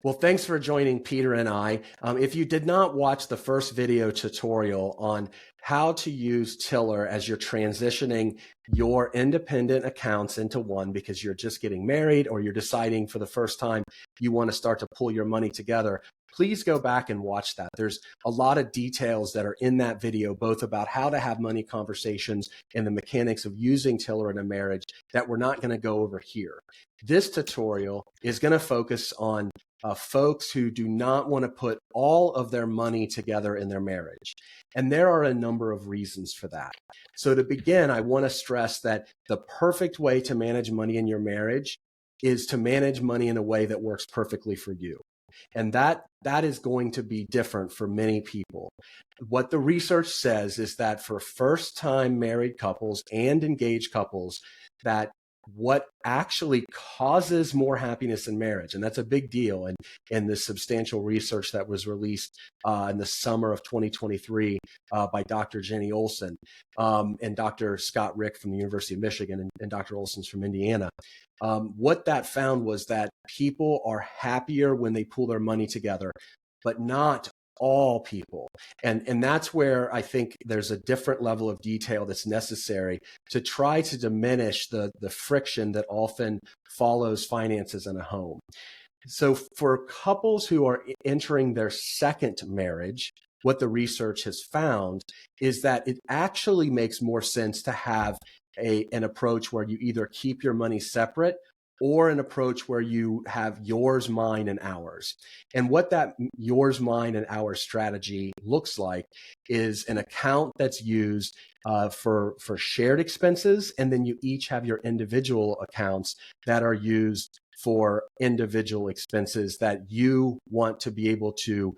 Well, thanks for joining Peter and I. If you did not watch the first video tutorial on how to use Tiller as you're transitioning your independent accounts into one because you're just getting married or you're deciding for the first time you want to start to pull your money together, please go back and watch that. There's a lot of details that are in that video, both about how to have money conversations and the mechanics of using Tiller in a marriage that we're not going to go over here. This tutorial is going to focus on folks who do not want to put all of their money together in their marriage. And there are a number of reasons for that. So to begin, I want to stress that the perfect way to manage money in your marriage is to manage money in a way that works perfectly for you. And that is going to be different for many people. What the research says is that for first-time married couples and engaged couples, that what actually causes more happiness in marriage, and that's a big deal, and in this substantial research that was released in the summer of 2023 by Dr. Jenny Olson and Dr. Scott Rick from the University of Michigan and Dr. Olson's from Indiana. What that found was that people are happier when they pool their money together, but not all people. And that's where I think there's a different level of detail that's necessary to try to diminish the friction that often follows finances in a home. So for couples who are entering their second marriage, what the research has found is that it actually makes more sense to have an approach where you either keep your money separate or an approach where you have yours, mine, and ours. And what that yours, mine, and ours strategy looks like is an account that's used for shared expenses, and then you each have your individual accounts that are used for individual expenses that you want to be able to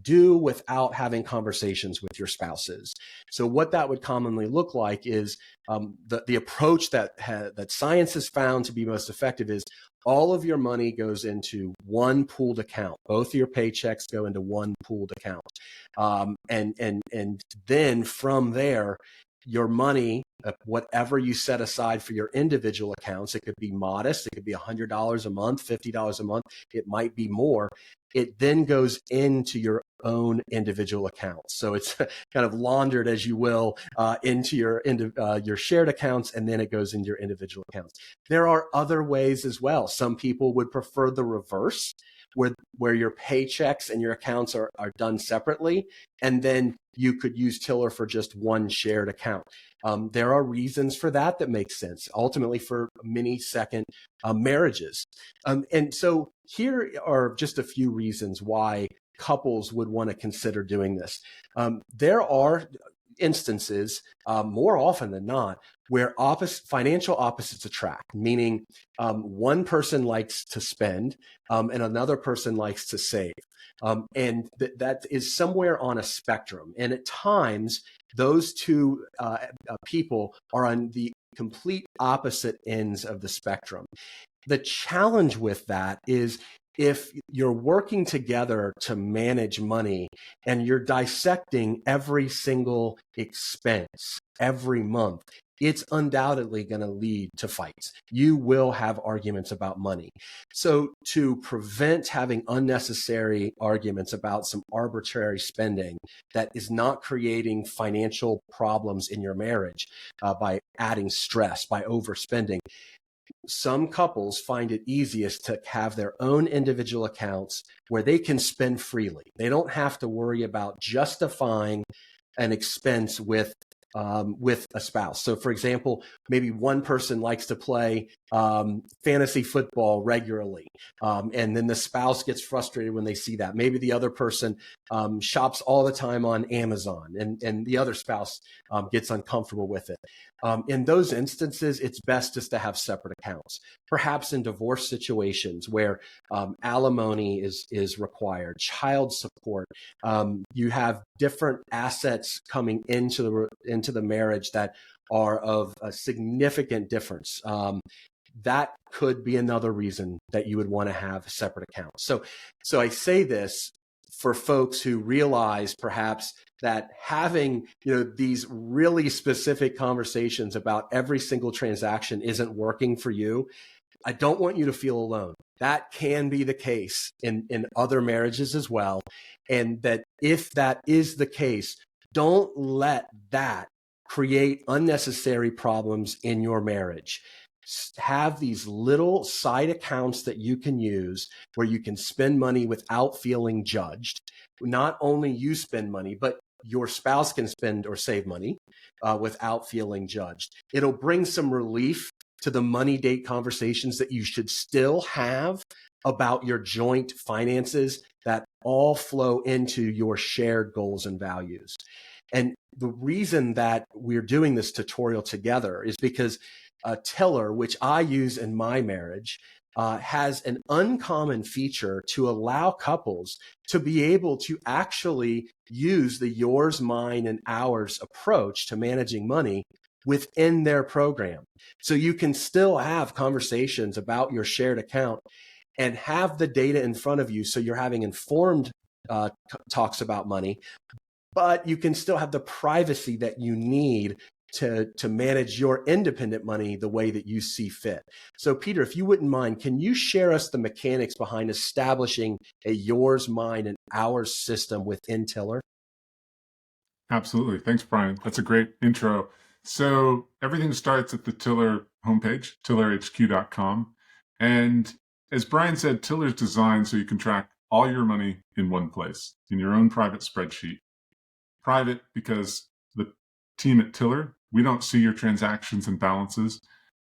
do without having conversations with your spouses. So what that would commonly look like is the approach that science has found to be most effective is all of your money goes into one pooled account. Both of your paychecks go into one pooled account. And then from there, your money, whatever you set aside for your individual accounts, it could be modest. It could be $100 a month, $50 a month. It might be more. It then goes into your own individual accounts. So it's kind of laundered, as you will, into your shared accounts, and then it goes into your individual accounts. There are other ways as well. Some people would prefer the reverse, where your paychecks and your accounts are done separately, and then you could use Tiller for just one shared account. There are reasons for that make sense, ultimately for many second marriages. And so here are just a few reasons why couples would want to consider doing this. There are instances, more often than not, where financial opposites attract, meaning one person likes to spend and another person likes to save. And that is somewhere on a spectrum. And at times, those two people are on the complete opposite ends of the spectrum. The challenge with that is if you're working together to manage money and you're dissecting every single expense every month, it's undoubtedly going to lead to fights. You will have arguments about money. So to prevent having unnecessary arguments about some arbitrary spending that is not creating financial problems in your marriage by adding stress, by overspending, some couples find it easiest to have their own individual accounts where they can spend freely. They don't have to worry about justifying an expense with a spouse. So for example, maybe one person likes to play fantasy football regularly, and then the spouse gets frustrated when they see that. Maybe the other person shops all the time on Amazon, and the other spouse gets uncomfortable with it. In those instances, it's best just to have separate accounts. Perhaps in divorce situations where alimony is required, child support, you have different assets coming into the marriage that are of a significant difference. That could be another reason that you would want to have separate accounts. So I say this for folks who realize perhaps that having these really specific conversations about every single transaction isn't working for you. I don't want you to feel alone. That can be the case in other marriages as well. And that if that is the case, don't let that create unnecessary problems in your marriage. Have these little side accounts that you can use where you can spend money without feeling judged. Not only you spend money, but your spouse can spend or save money without feeling judged. It'll bring some relief to the money date conversations that you should still have about your joint finances that all flow into your shared goals and values. And the reason that we're doing this tutorial together is because Tiller, which I use in my marriage, has an uncommon feature to allow couples to be able to actually use the yours, mine, and ours approach to managing money within their program. So you can still have conversations about your shared account and have the data in front of you. So you're having informed talks about money, but you can still have the privacy that you need to manage your independent money the way that you see fit. So Peter, if you wouldn't mind, can you share us the mechanics behind establishing a yours, mine, and ours system within Tiller? Absolutely. Thanks, Brian. That's a great intro. So everything starts at the Tiller homepage, tillerhq.com. And as Brian said, Tiller is designed so you can track all your money in one place, in your own private spreadsheet. Private because the team at Tiller, we don't see your transactions and balances.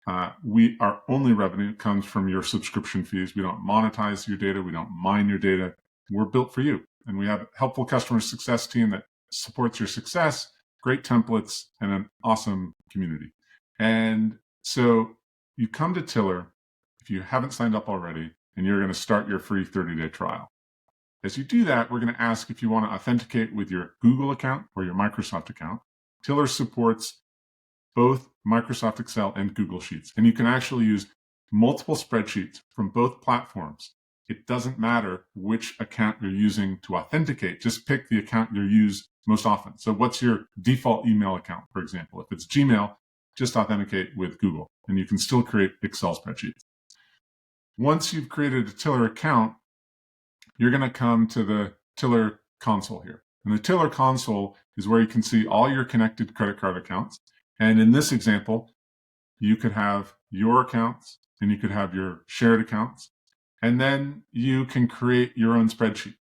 Our only revenue comes from your subscription fees. We don't monetize your data. We don't mine your data. We're built for you. And we have a helpful customer success team that supports your success, great templates, and an awesome community. And so you come to Tiller if you haven't signed up already, and you're going to start your free 30-day trial. As you do that, we're going to ask if you want to authenticate with your Google account or your Microsoft account. Tiller supports both Microsoft Excel and Google Sheets, and you can actually use multiple spreadsheets from both platforms. It doesn't matter which account you're using to authenticate. Just pick the account you use most often. So what's your default email account, for example? If it's Gmail, just authenticate with Google, and you can still create Excel spreadsheets. Once you've created a Tiller account, you're going to come to the Tiller console here. And the Tiller console is where you can see all your connected credit card accounts. And in this example, you could have your accounts and you could have your shared accounts. And then you can create your own spreadsheet.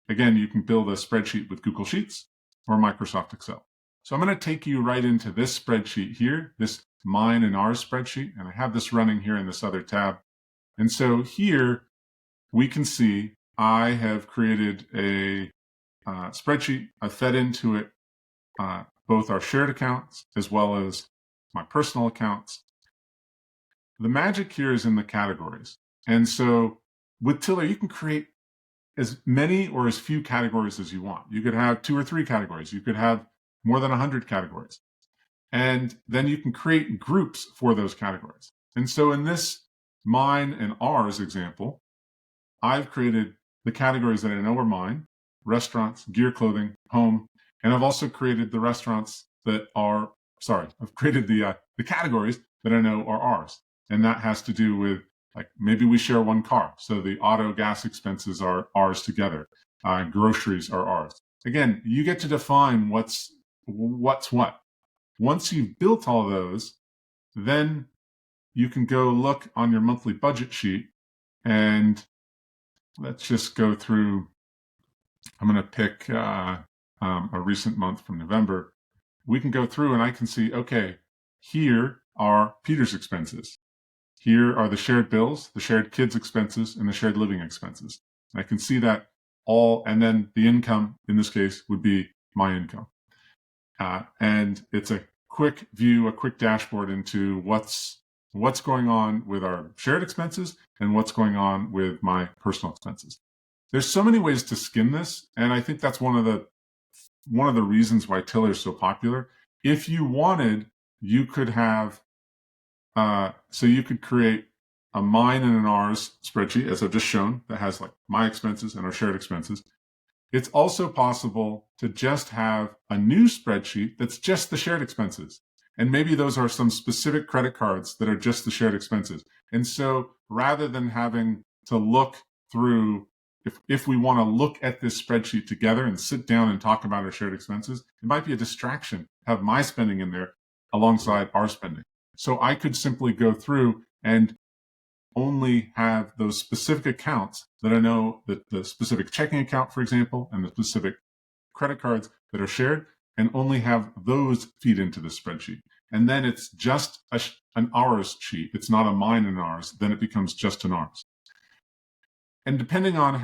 Again, you can build a spreadsheet with Google Sheets or Microsoft Excel. So I'm going to take you right into this spreadsheet here, this mine and ours spreadsheet. And I have this running here in this other tab. And so here we can see I have created a spreadsheet. I fed into it both our shared accounts as well as my personal accounts. The magic here is in the categories. And so with Tiller, you can create as many or as few categories as you want. You could have 2 or 3 categories. You could have more than 100 categories. And then you can create groups for those categories. And so in this mine and ours example, I've created the categories that I know are mine: restaurants, gear, clothing, home. And I've also created the restaurants that are, I've created the categories that I know are ours. And that has to do with, like, maybe we share one car. So the auto gas expenses are ours together. Groceries are ours. Again, you get to define what's what. Once you've built all those, then you can go look on your monthly budget sheet, and let's just go through. I'm going to pick a recent month from November. We can go through and I can see, okay, here are Peter's expenses. Here are the shared bills, the shared kids expenses, and the shared living expenses. And I can see that all, and then the income in this case would be my income. And it's a quick view, a quick dashboard into what's going on with our shared expenses and what's going on with my personal expenses. There's so many ways to skin this, and I think that's one of the reasons why Tiller is so popular. If you wanted, you could have so you could create a mine and an ours spreadsheet, as I've just shown, that has like my expenses and our shared expenses. It's also possible to just have a new spreadsheet that's just the shared expenses. And maybe those are some specific credit cards that are just the shared expenses. And so rather than having to look through, if we want to look at this spreadsheet together and sit down and talk about our shared expenses, it might be a distraction to have my spending in there alongside our spending. So I could simply go through and only have those specific accounts that I know, that the specific checking account, for example, and the specific credit cards that are shared, and only have those feed into the spreadsheet. And then it's just an ours sheet. It's not a mine and ours. Then it becomes just an ours. And depending on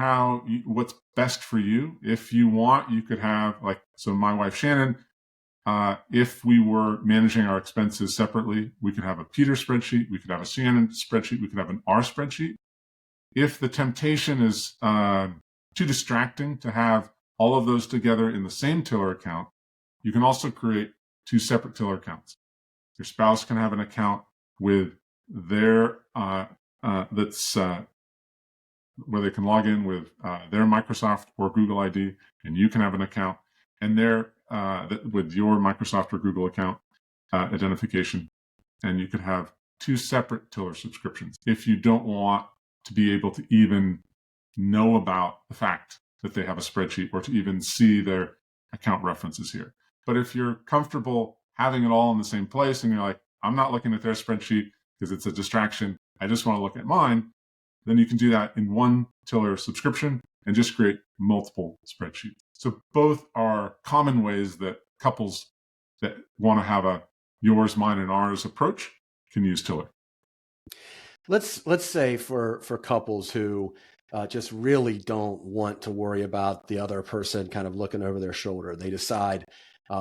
what's best for you, if you want, you could have, like, so my wife Shannon, if we were managing our expenses separately, we could have a Peter spreadsheet, we could have a Shannon spreadsheet, we could have an R spreadsheet. If the temptation is too distracting to have all of those together in the same tiller account, you can also create two separate tiller accounts. Your spouse can have an account with their that's where they can log in with their Microsoft or Google ID, and you can have an account and with your Microsoft or Google account identification, and you could have two separate tiller subscriptions if you don't want to be able to even know about the fact that they have a spreadsheet or to even see their account references here. But if you're comfortable having it all in the same place and you're like, I'm not looking at their spreadsheet because it's a distraction, I just want to look at mine, then you can do that in one tiller subscription and just create multiple spreadsheets. So both are common ways that couples that want to have a yours, mine, and ours approach can use tiller. Let's say for couples who just really don't want to worry about the other person kind of looking over their shoulder, they decide,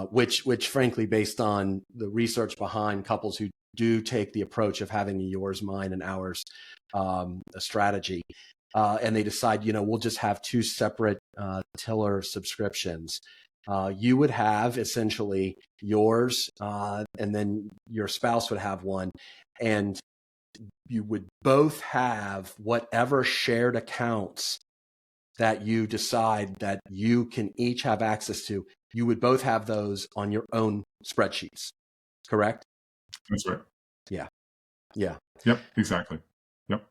which frankly, based on the research behind couples who do take the approach of having a yours, mine, and ours a strategy, and they decide, we'll just have two separate tiller subscriptions. You would have essentially yours, and then your spouse would have one, and you would both have whatever shared accounts that you decide that you can each have access to. You would both have those on your own spreadsheets, correct? That's right. Yeah. Yep, exactly. Yep.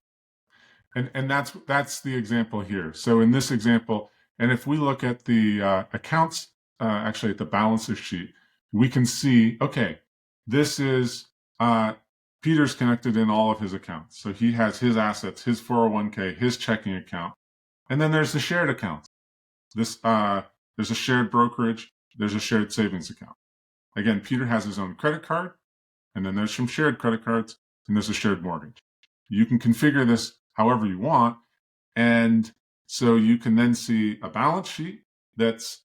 And that's the example here. So in this example, and if we look at the accounts, actually at the balances sheet, we can see, okay, this is Peter's connected in all of his accounts. So he has his assets, his 401k, his checking account. And then there's the shared accounts. There's a shared brokerage. There's a shared savings account. Again, Peter has his own credit card, and then there's some shared credit cards, and there's a shared mortgage. You can configure this however you want. And so you can then see a balance sheet that's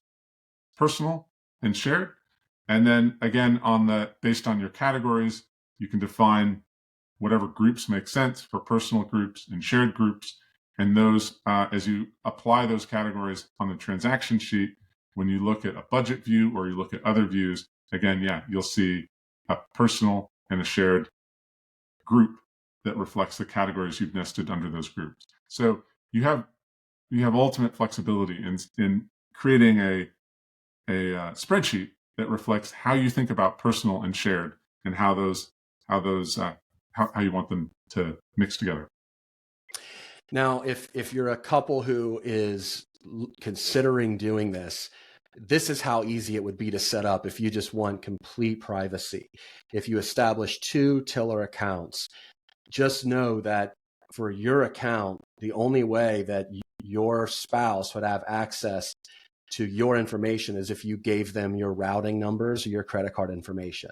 personal and shared. And then again, based on your categories, you can define whatever groups make sense for personal groups and shared groups. And those, as you apply those categories on the transaction sheet, when you look at a budget view or you look at other views, again, you'll see a personal and a shared group that reflects the categories you've nested under those groups. So you have ultimate flexibility in creating a spreadsheet that reflects how you think about personal and shared, and how you want them to mix together. Now, if you're a couple who is considering doing this, this is how easy it would be to set up if you just want complete privacy. If you establish two tiller accounts, just know that for your account, the only way that your spouse would have access to your information is if you gave them your routing numbers or your credit card information.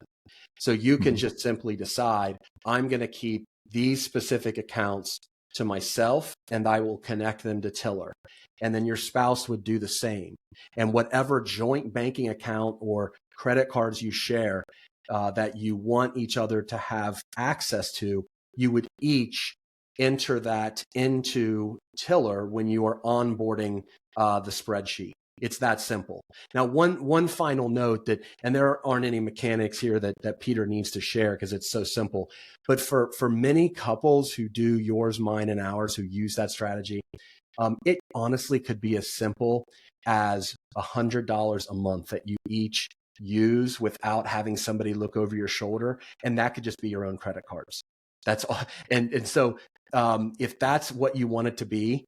So you can just simply decide, I'm going to keep these specific accounts to myself and I will connect them to tiller. And then your spouse would do the same. And whatever joint banking account or credit cards you share that you want each other to have access to, you would each enter that into tiller when you are onboarding the spreadsheet. It's that simple. Now, one final note and there aren't any mechanics here that Peter needs to share because it's so simple, but for many couples who do yours, mine, and ours, who use that strategy, it honestly could be as simple as $100 a month that you each use without having somebody look over your shoulder. And that could just be your own credit cards. That's all. And so if that's what you want it to be,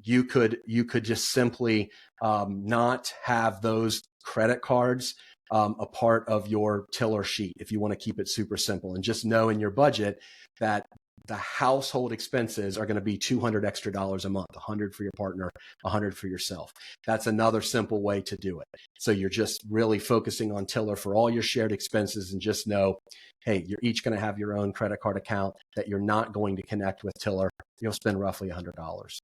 you could just simply not have those credit cards a part of your tiller sheet if you want to keep it super simple, and just know in your budget that the household expenses are going to be $200 extra a month, $100 for your partner, $100 for yourself. That's another simple way to do it. So you're just really focusing on tiller for all your shared expenses, and just know, hey, you're each going to have your own credit card account that you're not going to connect with tiller. You'll spend roughly $100.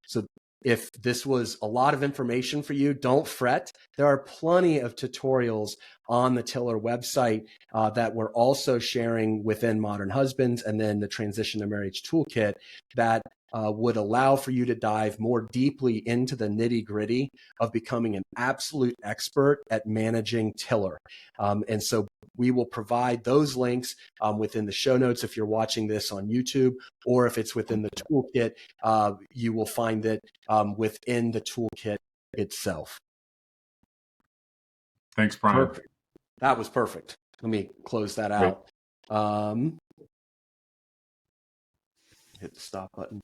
So if this was a lot of information for you, don't fret. There are plenty of tutorials on the Tiller website that we're also sharing within Modern Husbands, and then the Transition to Marriage Toolkit that would allow for you to dive more deeply into the nitty-gritty of becoming an absolute expert at managing Tiller. And so we will provide those links within the show notes if you're watching this on YouTube, or if it's within the toolkit, you will find it within the toolkit itself. Thanks, Brian. Perfect. That was perfect. Let me close that out. Hit the stop button.